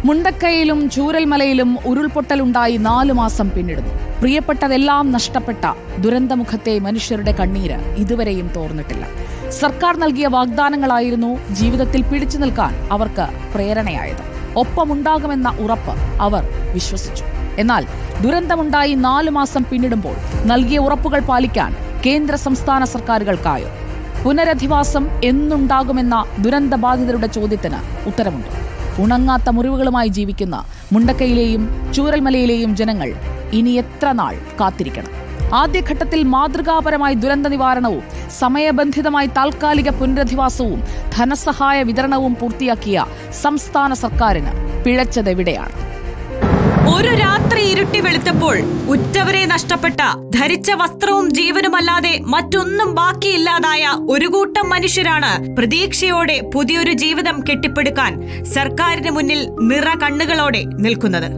മുണ്ടക്കയിലും ചൂരൽമലയിലും ഉരുൾപൊട്ടലുണ്ടായി 4 മാസം പിന്നിടുന്നു. പ്രിയപ്പെട്ടതെല്ലാം നഷ്ടപ്പെട്ട ദുരന്തമുഖത്തെ മനുഷ്യരുടെ കണ്ണീര് ഇതുവരെയും തോർന്നിട്ടില്ല. സർക്കാർ നൽകിയ വാഗ്ദാനങ്ങളായിരുന്നു ജീവിതത്തിൽ പിടിച്ചു നിൽക്കാൻ അവർക്ക് പ്രേരണയായത്. ഒപ്പമുണ്ടാകുമെന്ന ഉറപ്പ് അവർ വിശ്വസിച്ചു. എന്നാൽ ദുരന്തമുണ്ടായി 4 മാസം പിന്നിടുമ്പോൾ നൽകിയ ഉറപ്പുകൾ പാലിക്കാൻ കേന്ദ്ര സംസ്ഥാന സർക്കാരുകൾക്കായോ? പുനരധിവാസം എന്നുണ്ടാകുമെന്ന ദുരന്തബാധിതരുടെ ചോദ്യത്തിന് ഉത്തരമുണ്ട്. ഉണങ്ങാത്ത മുറിവുകളുമായി ജീവിക്കുന്ന മുണ്ടക്കയിലെയും ചൂരൽമലയിലെയും ജനങ്ങൾ ഇനി എത്ര നാൾ കാത്തിരിക്കണം? ആദ്യഘട്ടത്തിൽ മാതൃകാപരമായി ദുരന്ത നിവാരണവും സമയബന്ധിതമായി താൽക്കാലിക പുനരധിവാസവും ധനസഹായ വിതരണവും പൂർത്തിയാക്കിയ സംസ്ഥാന സർക്കാരിന് പിഴച്ചതെവിടെയാണ്? ഒരു രാത്രി ഇരുട്ടി വെളുത്തപ്പോൾ ഉറ്റവരെ നഷ്ടപ്പെട്ട, ധരിച്ച വസ്ത്രവും ജീവനുമല്ലാതെ മറ്റൊന്നും ബാക്കിയില്ലാതായ ഒരു കൂട്ടം മനുഷ്യരാണ് പ്രതീക്ഷയോടെ പുതിയൊരു ജീവിതം കെട്ടിപ്പടുക്കാൻ സർക്കാരിന് മുന്നിൽ നിറ കണ്ണുകളോടെ നിൽക്കുന്നത്.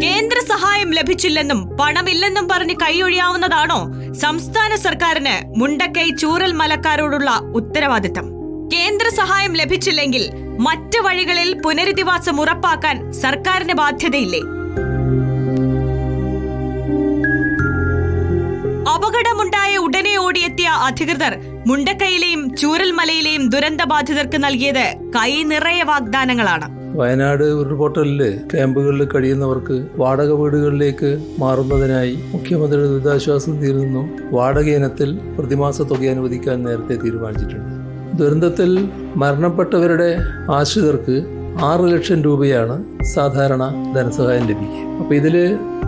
കേന്ദ്ര സഹായം ലഭിച്ചില്ലെന്നും പണമില്ലെന്നും പറഞ്ഞ് കൈയൊഴിയാവുന്നതാണോ സംസ്ഥാന സർക്കാരിന് മുണ്ടക്കൈ ചൂരൽ മലക്കാരോടുള്ള ഉത്തരവാദിത്തം? കേന്ദ്ര സഹായം ലഭിച്ചില്ലെങ്കിൽ മറ്റ് വഴികളിൽ പുനരധിവാസം ഉറപ്പാക്കാൻ സർക്കാരിന് ബാധ്യതയില്ലേ? അപകടമുണ്ടായ ഉടനെ ഓടിയെത്തിയ അധികൃതർ മുണ്ടക്കൈയിലെയും ചൂരൽമലയിലെയും ദുരന്തബാധിതർക്ക് നൽകിയത് കൈ നിറയെ വാഗ്ദാനങ്ങളാണ്. വയനാട് ഉരുൾപൊട്ടലില് ക്യാമ്പുകളിൽ കഴിയുന്നവർക്ക് വാടക വീടുകളിലേക്ക് മാറുന്നതിനായി മുഖ്യമന്ത്രിയുടെ ദുരിതാശ്വാസ നിധിയിൽ നിന്നും വാടക ഇനത്തിൽ പ്രതിമാസ തുക അനുവദിക്കാൻ നേരത്തെ തീരുമാനിച്ചിട്ടുണ്ട്. ദുരന്തത്തിൽ മരണപ്പെട്ടവരുടെ ആശ്രിതർക്ക് 6 ലക്ഷം രൂപയാണ് സാധാരണ ധനസഹായം ലഭിക്കുക. അപ്പോൾ ഇതില്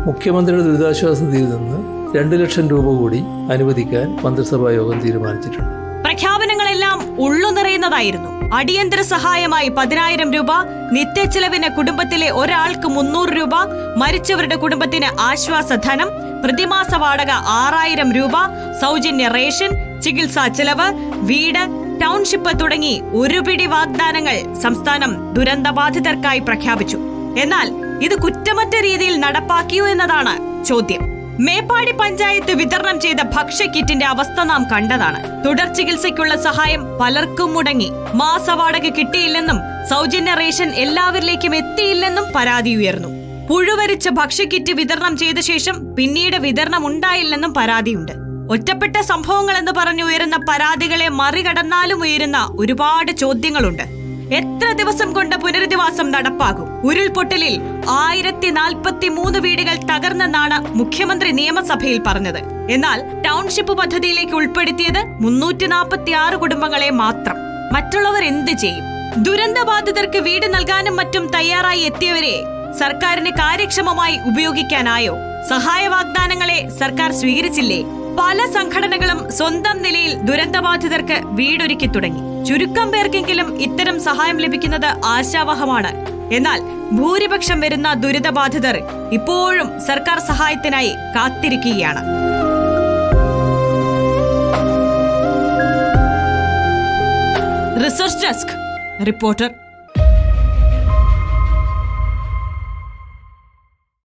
മുഖ്യമന്ത്രിയുടെ ദുരിതാശ്വാസ നിധിയിൽ നിന്ന് 2 ലക്ഷം രൂപ കൂടി അനുവദിക്കാൻ മന്ത്രിസഭാ യോഗം തീരുമാനിച്ചിട്ടുണ്ട്. പ്രഖ്യാപനങ്ങളെല്ലാം ഉള്ളു നിറയുന്നതായിരുന്നു. അടിയന്തര സഹായമായി 10,000 രൂപ, നിത്യച്ചെലവിന് കുടുംബത്തിലെ ഒരാൾക്ക് 300 രൂപ, മരിച്ചവരുടെ കുടുംബത്തിന് ആശ്വാസ ധനം, പ്രതിമാസ വാടക 6,000 രൂപ, സൗജന്യ റേഷൻ, ചികിത്സാ ചെലവ്, വീട്, ടൗൺഷിപ്പ് തുടങ്ങി ഒരു പിടി വാഗ്ദാനങ്ങൾ സംസ്ഥാനം ദുരന്തബാധിതർക്കായി പ്രഖ്യാപിച്ചു. എന്നാൽ ഇത് കുറ്റമറ്റ രീതിയിൽ നടപ്പാക്കിയോ എന്നതാണ് ചോദ്യം. മേപ്പാടി പഞ്ചായത്ത് വിതരണം ചെയ്ത ഭക്ഷ്യക്കിറ്റിന്റെ അവസ്ഥ നാം കണ്ടതാണ്. തുടർ ചികിത്സയ്ക്കുള്ള സഹായം പലർക്കും മുടങ്ങി. മാസവാടക കിട്ടിയില്ലെന്നും സൗജന്യ റേഷൻ എല്ലാവരിലേക്കും എത്തിയില്ലെന്നും പരാതി ഉയർന്നു. പുഴുവരിച്ച ഭക്ഷ്യക്കിറ്റ് വിതരണം ചെയ്ത ശേഷം പിന്നീട് വിതരണം ഉണ്ടായില്ലെന്നും പരാതിയുണ്ട്. ഒറ്റപ്പെട്ട സംഭവങ്ങൾ എന്ന് പറഞ്ഞുയരുന്ന പരാതികളെ മറികടന്നാലും ഉയരുന്ന ഒരുപാട് ചോദ്യങ്ങളുണ്ട്. എത്ര ദിവസം കൊണ്ട് പുനരധിവാസം നടപ്പാകും? ഉരുൾപൊട്ടലിൽ 1043 വീടുകൾ തകർന്നെന്നാണ് മുഖ്യമന്ത്രി നിയമസഭയിൽ പറഞ്ഞത്. എന്നാൽ ടൗൺഷിപ്പ് പദ്ധതിയിലേക്ക് ഉൾപ്പെടുത്തിയത് 346 കുടുംബങ്ങളെ മാത്രം. മറ്റുള്ളവർ എന്ത് ചെയ്യും? ദുരന്തബാധിതർക്ക് വീട് നൽകാനും മറ്റും തയ്യാറായി എത്തിയവരെ സർക്കാരിന് കാര്യക്ഷമമായി ഉപയോഗിക്കാനായോ? സഹായ വാഗ്ദാനങ്ങളെ സർക്കാർ സ്വീകരിച്ചില്ലേ? പല സംഘടനകളും സ്വന്തം നിലയിൽ ദുരന്തബാധിതർക്ക് വീടൊരുക്കി തുടങ്ങി. ചുരുക്കം പേർക്കെങ്കിലും ഇത്തരം സഹായം ലഭിക്കുന്നത് ആശാവഹമാണ്. എന്നാൽ ഭൂരിപക്ഷം വരുന്ന ദുരിതബാധിതർ ഇപ്പോഴും സർക്കാർ സഹായത്തിനായി കാത്തിരിക്കുകയാണ്. Research desk reporter.